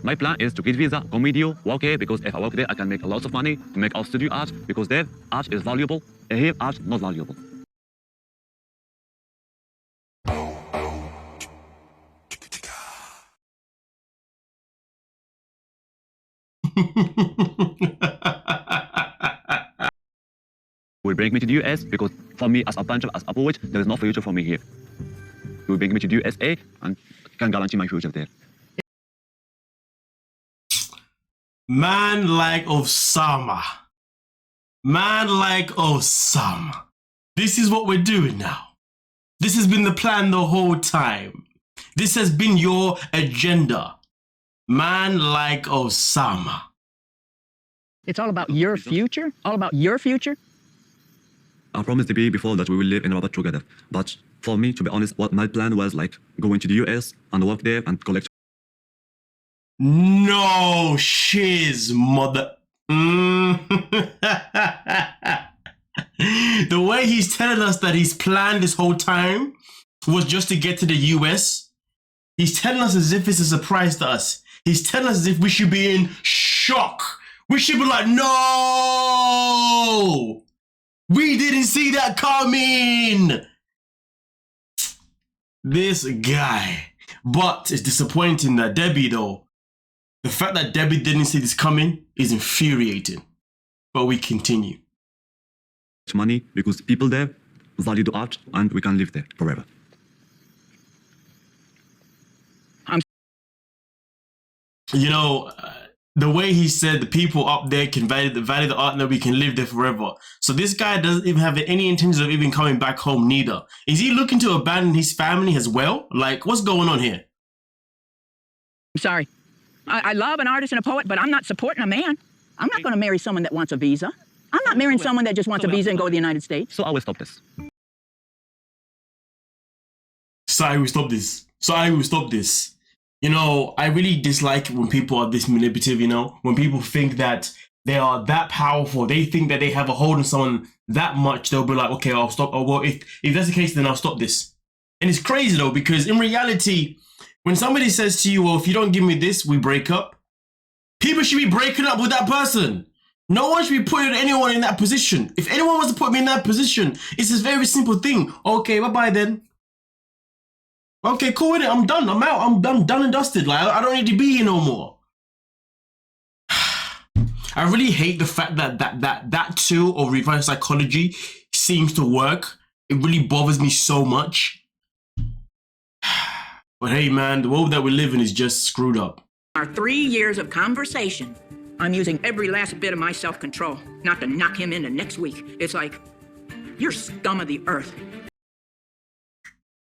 my plan is to get visa, come with you, work here, because if I work there, I can make a lot of money to make our studio art, because there, art is valuable, and here, art not valuable. Will bring me to the US, because for me as a puncher, as a poet, there is no future for me here. He will bring me to the USA and can guarantee my future there. Man like Oussama. Man like Oussama. This is what we're doing now. This has been the plan the whole time. This has been your agenda. Man like Oussama. It's all about your future? All about your future? I promised to be before that we will live in Rabat together. But for me, to be honest, what my plan was like going to the US and work there and collect. No shiz, mother. The way he's telling us that he's planned this whole time was just to get to the US. He's telling us as if it's a surprise to us. He's telling us as if we should be in shock. We should be like, no! We didn't see that coming! This guy. But it's disappointing that Debbie, though, the fact that Debbie didn't see this coming is infuriating. But we continue. Money, because people there value the art and we can live there forever. You know, the way he said the people up there can value the art and that we can live there forever. So this guy doesn't even have any intentions of even coming back home neither. Is he looking to abandon his family as well? Like, what's going on here? I'm sorry. I love an artist and a poet, but I'm not supporting a man. I'm not going to marry someone that wants a visa. I'm not marrying someone that just wants a visa and go to the United States. So I will stop this. Sorry, we stop this. Sorry, we stop this. You know, I really dislike when people are this manipulative, you know, when people think that they are that powerful, they think that they have a hold on someone that much, they'll be like, okay, I'll stop. Oh, well, if that's the case, then I'll stop this. And it's crazy though, because in reality, when somebody says to you, well, if you don't give me this, we break up, people should be breaking up with that person. No one should be putting anyone in that position. If anyone wants to put me in that position, it's this very simple thing. Okay, bye-bye then. Okay, cool with it. I'm done. I'm out. I'm done and dusted. Like, I don't need to be here no more. I really hate the fact that that tool of reverse psychology seems to work. It really bothers me so much. But hey, man, the world that we live in is just screwed up. Our 3 years of conversation, I'm using every last bit of my self-control not to knock him into next week. It's like, you're scum of the earth.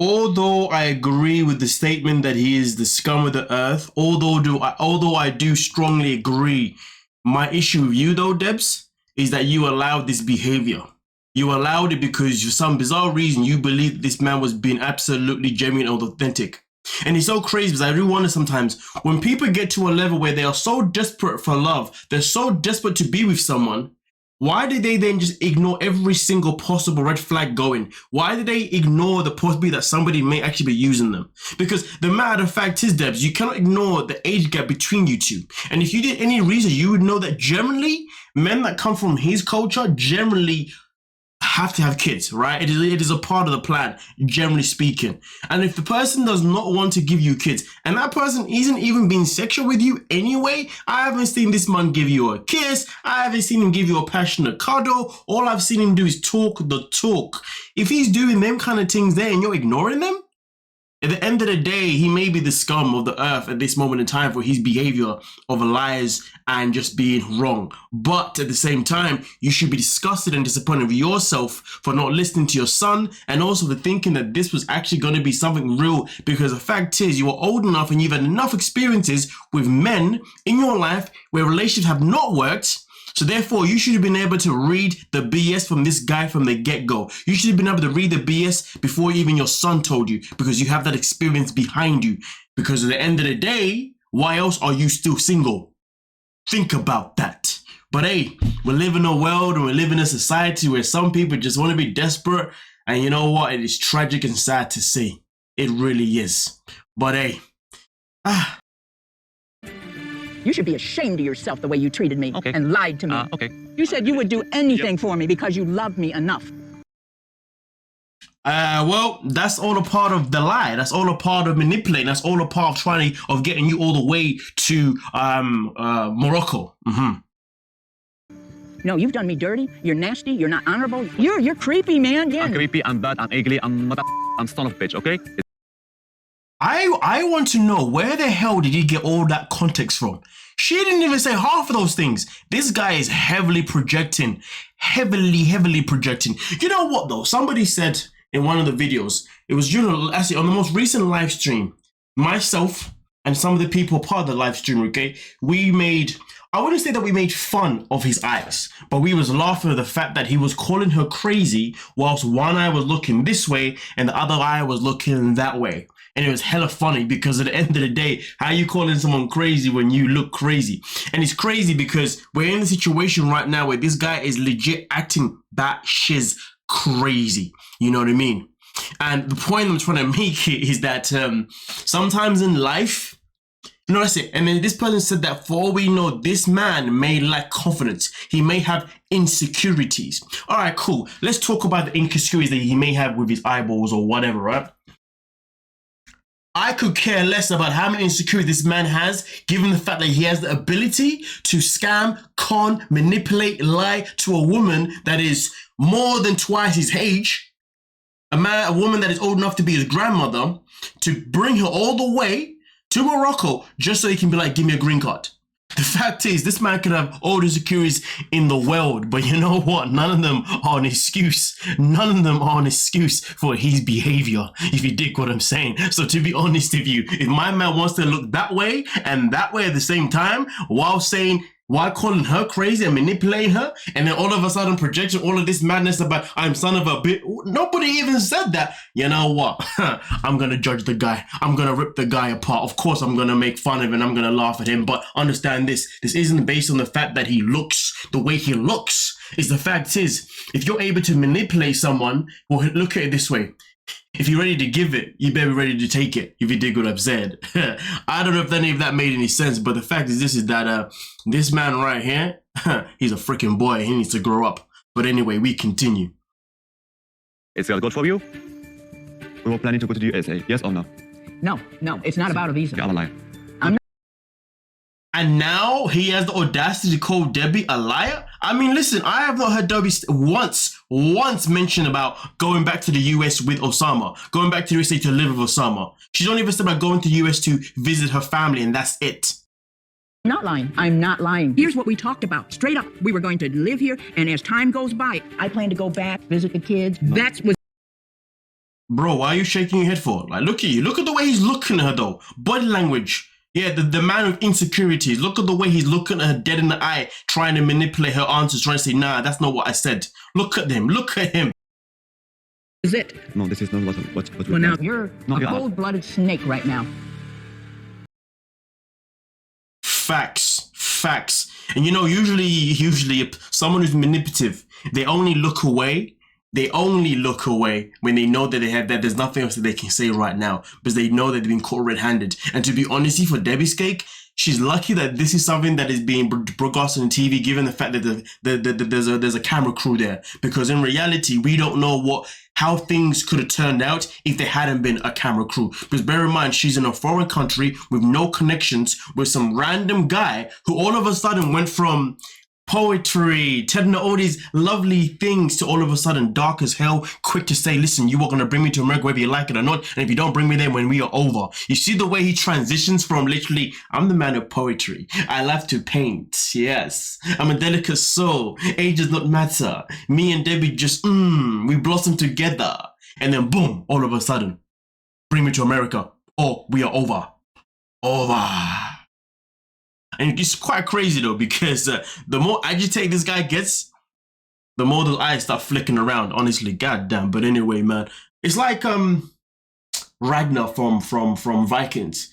Although I agree with the statement that he is the scum of the earth, although I do strongly agree, my issue with you though, Debs, is that you allowed this behavior. You allowed it because for some bizarre reason you believe this man was being absolutely genuine and authentic. And it's so crazy because I really wonder sometimes when people get to a level where they are so desperate for love, they're so desperate to be with someone, why did they then just ignore every single possible red flag going? Why did they ignore the possibility that somebody may actually be using them? Because the matter of fact is, Debs, you cannot ignore the age gap between you two. And if you did any research, you would know that generally, men that come from his culture generally have to have kids, right? It is a part of the plan, generally speaking. And if the person does not want to give you kids, and that person isn't even being sexual with you anyway, I haven't seen this man give you a kiss, I haven't seen him give you a passionate cuddle, all I've seen him do is talk the talk. If he's doing them kind of things there and you're ignoring them, at the end of the day, he may be the scum of the earth at this moment in time for his behavior of lies and just being wrong. But at the same time, you should be disgusted and disappointed with yourself for not listening to your son and also for thinking that this was actually going to be something real, because the fact is you are old enough and you've had enough experiences with men in your life where relationships have not worked. So therefore, you should have been able to read the BS from this guy from the get-go. You should have been able to read the BS before even your son told you, because you have that experience behind you. Because at the end of the day, why else are you still single? Think about that. But hey, we live in a world and we live in a society where some people just want to be desperate. And you know what? It is tragic and sad to see. It really is. But hey, You should be ashamed of yourself the way you treated me Okay. and lied to me. Okay. You said you would do anything for me because you loved me enough. Well, that's all a part of the lie. That's all a part of manipulating. That's all a part of getting you all the way to Morocco. No, you've done me dirty. You're nasty. You're not honorable. You're creepy, man. Yeah. I'm creepy, I'm bad, I'm ugly, I'm not I'm son of a bitch, okay? I want to know, where the hell did you get all that context from? She didn't even say half of those things. This guy is heavily projecting. Heavily projecting. You know what though? Somebody said in one of the videos, it was actually on the most recent live stream, myself and some of the people part of the live stream, okay, we made, I wouldn't say that we made fun of his eyes, but we was laughing at the fact that he was calling her crazy whilst one eye was looking this way and the other eye was looking that way. And it was hella funny because at the end of the day, how you calling someone crazy when you look crazy? And it's crazy because we're in a situation right now where this guy is legit acting batshit crazy. You know what I mean? And the point I'm trying to make is that sometimes in life, you know, that's it. And then this person said that for all we know, this man may lack confidence. He may have insecurities. All right, cool. Let's talk about the insecurities that he may have with his eyeballs or whatever, right? I could care less about how many insecurities this man has, given the fact that he has the ability to scam, con, manipulate, lie to a woman that is more than twice his age, a woman that is old enough to be his grandmother, to bring her all the way to Morocco just so he can be like, give me a green card. The fact is, this man could have all the insecurities in the world, but you know what? None of them are an excuse. None of them are an excuse for his behavior, if you dig what I'm saying. So to be honest with you, if my man wants to look that way and that way at the same time, while calling her crazy and manipulating her, and then all of a sudden projecting all of this madness about I'm son of a bitch. Nobody even said that. You know what? I'm gonna judge the guy. I'm gonna rip the guy apart. Of course, I'm gonna make fun of him and I'm gonna laugh at him. But understand this. This isn't based on the fact that he looks the way he looks. It's the fact is, if you're able to manipulate someone, well, look at it this way. If you're ready to give it, you better be ready to take it, if you dig what I've said. I don't know if any of that made any sense, but the fact is this is that this man right here, he's a freaking boy. He needs to grow up. But anyway, we continue. Is that good for you? We were planning to go to the USA, yes or no? No, it's not about a visa. Yeah, I'm a liar. And now he has the audacity to call Debbie a liar? I mean, listen, I have not heard Debbie once mention about going back to the US with Oussama, going back to the USA to live with Oussama. She's only ever said about going to the US to visit her family, and that's it. I'm not lying. Here's what we talked about. Straight up, we were going to live here, and as time goes by, I plan to go back, visit the kids. That's what. Bro, why are you shaking your head for? Like, look at you. Look at the way he's looking at her, though. Body language. Yeah, the man with insecurities. Look at the way he's looking at her dead in the eye, trying to manipulate her answers, trying to say, nah, that's not what I said. Look at him. Look at him. Is it? No, this is not what Well, now, you're a cold-blooded snake right now. Facts. And you know, usually someone who's manipulative, they only look away when they know that there's nothing else that they can say right now, because they know that they've been caught red-handed. And to be honest, for Debbie's cake, she's lucky that this is something that is being broadcast on TV, given the fact that there's a camera crew there. Because in reality, we don't know how things could have turned out if there hadn't been a camera crew. Because bear in mind, she's in a foreign country with no connections, with some random guy who all of a sudden went from poetry, telling all these lovely things, to all of a sudden dark as hell, quick to say, listen, you are going to bring me to America whether you like it or not, and if you don't bring me there when we are over. You see the way he transitions from literally, I'm the man of poetry, I love to paint, yes, I'm a delicate soul, age does not matter, me and Debbie just, we blossom together, and then boom, all of a sudden, bring me to America, or we are over. And it's quite crazy though, because the more agitated this guy gets, the more those eyes start flicking around. Honestly, goddamn. But anyway, man, it's like Ragnar from Vikings,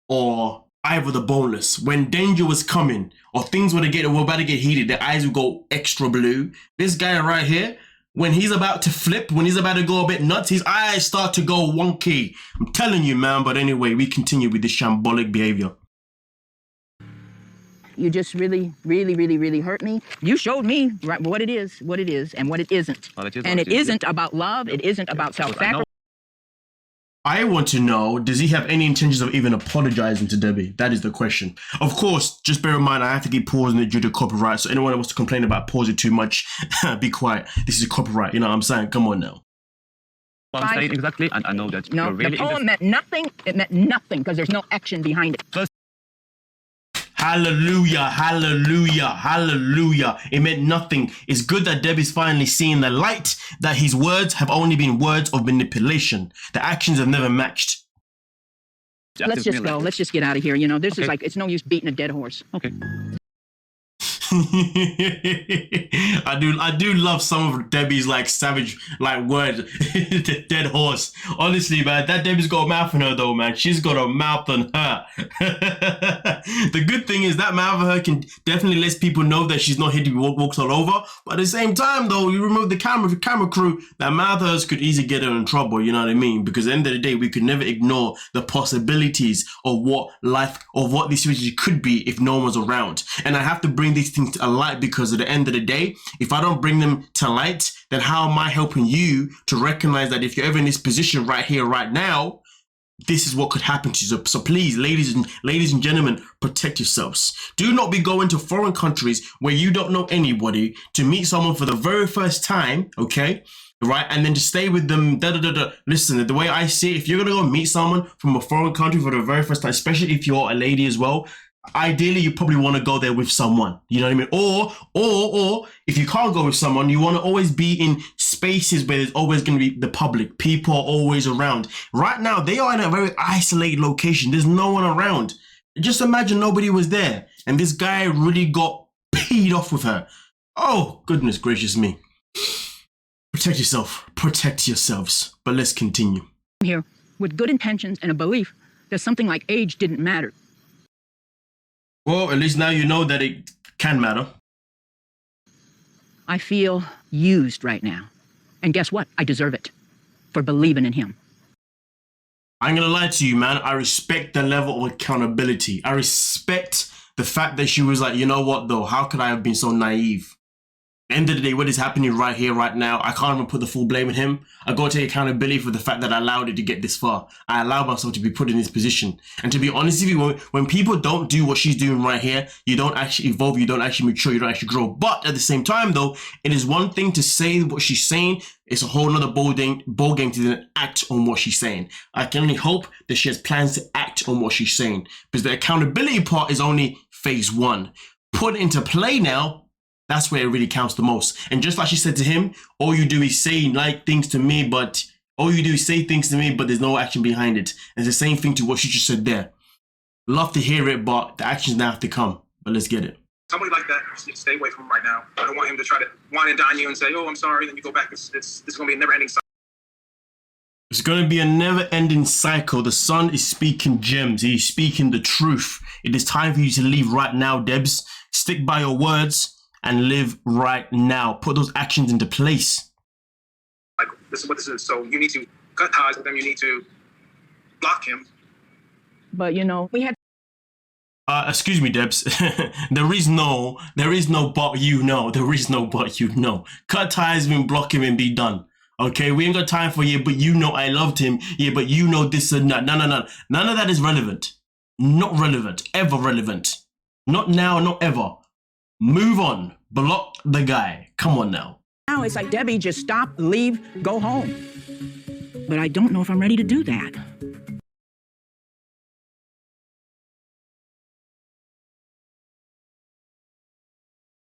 or Ivor the Boneless. When danger was coming, or things were about to get heated, their eyes would go extra blue. This guy right here, when he's about to flip, when he's about to go a bit nuts, his eyes start to go wonky. I'm telling you, man. But anyway, we continue with this shambolic behavior. You just really, really, really, really hurt me. You showed me right, what it is, and what it isn't. Well, it is And what it it is, isn't about love. It isn't about self-sacrifice. I want to know, does he have any intentions of even apologizing to Debbie? That is the question. Of course, just bear in mind, I have to keep pausing it due to copyright. So anyone that wants to complain about pausing too much, be quiet. This is copyright. You know what I'm saying? Come on now. What I'm saying exactly, and I know that No, you're really the poem meant nothing. It meant nothing because there's no action behind it. First, Hallelujah, hallelujah, hallelujah. It meant nothing. It's good that Debbie's finally seeing the light, that his words have only been words of manipulation. The actions have never matched. Let's just go. Let's just get out of here. You know, this is like, it's no use beating a dead horse. Okay. I do love some of Debbie's like savage like words. The dead horse. Honestly, man, that Debbie's got a mouth on her though, man. She's got a mouth on her. The good thing is that mouth of her can definitely let people know that she's not here to be walked all over. But at the same time though, you remove the camera crew, that mouth of hers could easily get her in trouble, you know what I mean? Because at the end of the day, we could never ignore the possibilities of what life, of what this situation could be if no one was around. And I have to bring these things to light because at the end of the day, if I don't bring them to light, then how am I helping you to recognize that if you're ever in this position right here, right now, this is what could happen to you. So please, ladies and gentlemen, protect yourselves. Do not be going to foreign countries where you don't know anybody to meet someone for the very first time, okay? Right, and then to stay with them, Listen, the way I see it, if you're gonna go meet someone from a foreign country for the very first time, especially if you're a lady as well, ideally you probably want to go there with someone, you know what I mean? Or if you can't go with someone, you want to always be in spaces where there's always going to be the public. People are always around. Right now, they are in a very isolated location. There's no one around. Just imagine nobody was there and this guy really got peed off with her. Oh, goodness gracious me. Protect yourself. Protect yourselves. But let's continue. Here, with good intentions and a belief that something like age didn't matter. Well, at least now you know that it can matter. I feel used right now. And guess what? I deserve it for believing in him. I ain't gonna lie to you, man. I respect the level of accountability. I respect the fact that she was like, you know what, though? How could I have been so naive? End of the day, what is happening right here, right now, I can't even put the full blame on him. I got to take accountability for the fact that I allowed it to get this far. I allowed myself to be put in this position. And to be honest with you, when people don't do what she's doing right here, you don't actually evolve, you don't actually mature, you don't actually grow. But at the same time, though, it is one thing to say what she's saying. It's a whole nother ball game to then act on what she's saying. I can only hope that she has plans to act on what she's saying. Because the accountability part is only phase one. Put it into play now, that's where it really counts the most. And just like she said to him, all you do is say things to me, but there's no action behind it. And it's the same thing to what she just said there. Love to hear it, but the actions now have to come. But let's get it. Somebody like that, stay away from him right now. I don't want him to try to wine and dine you and say, oh, I'm sorry, then you go back. This is going to be a never-ending cycle. It's going to be a never-ending cycle. The son is speaking gems. He's speaking the truth. It is time for you to leave right now, Debs. Stick by your words and live right now. Put those actions into place. Like, this is what this is. So you need to cut ties with him. You need to block him. But, you know, we had... Excuse me, Debs. There is no but you know. There is no but you know. Cut ties and block him and be done. Okay, we ain't got time for you, but you know I loved him. Yeah, but you know this and that. No. None of that is relevant. Not relevant. Ever relevant. Not now, not ever. Move on. Block the guy. Come on now. Now it's like, Debbie, just stop, leave, go home. But I don't know if I'm ready to do that.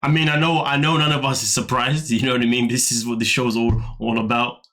I mean, I know none of us is surprised. You know what I mean? This is what the show's all about.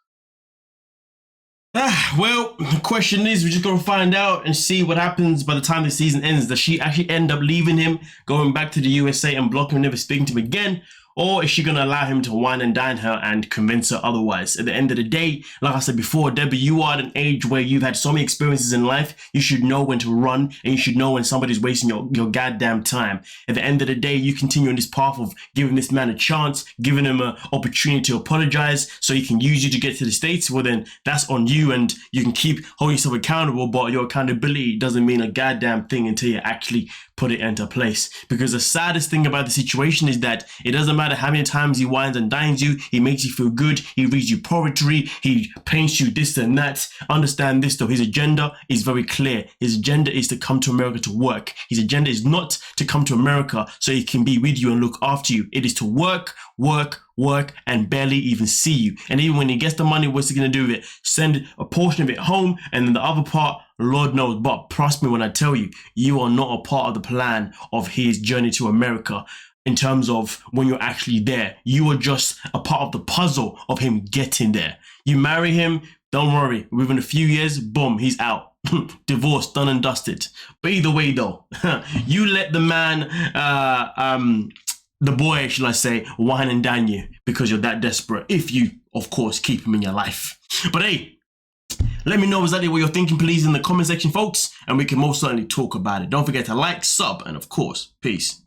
Well, the question is, we're just going to find out and see what happens by the time the season ends. Does she actually end up leaving him, going back to the USA and blocking him, never speaking to him again? Or is she going to allow him to wine and dine her and convince her otherwise? At the end of the day, like I said before, Debbie, you are at an age where you've had so many experiences in life. You should know when to run, and you should know when somebody's wasting your goddamn time. At the end of the day, you continue on this path of giving this man a chance, giving him an opportunity to apologize so he can use you to get to the States. Well, then that's on you, and you can keep holding yourself accountable, but your accountability doesn't mean a goddamn thing until you actually put it into place. Because the saddest thing about the situation is that it doesn't matter how many times he wines and dines you, he makes you feel good, he reads you poetry, he paints you this and that. Understand this though, his agenda is very clear. His agenda is to come to America to work. His agenda is not to come to America so he can be with you and look after you. It is to work, and barely even see you. And even when he gets the money, what's he gonna do with it? Send a portion of it home, and then the other part, Lord knows. But trust me when I tell you, you are not a part of the plan of his journey to America. In terms of when you're actually there, you are just a part of the puzzle of him getting there. You marry him, don't worry, within a few years, boom, he's out. Divorce, done and dusted. But either way though, you let the man, the boy, shall I say, wine and dine you because you're that desperate. If you, of course, keep him in your life. But hey, let me know exactly what you're thinking, please, in the comment section, folks, and we can most certainly talk about it. Don't forget to like, sub, and of course, peace.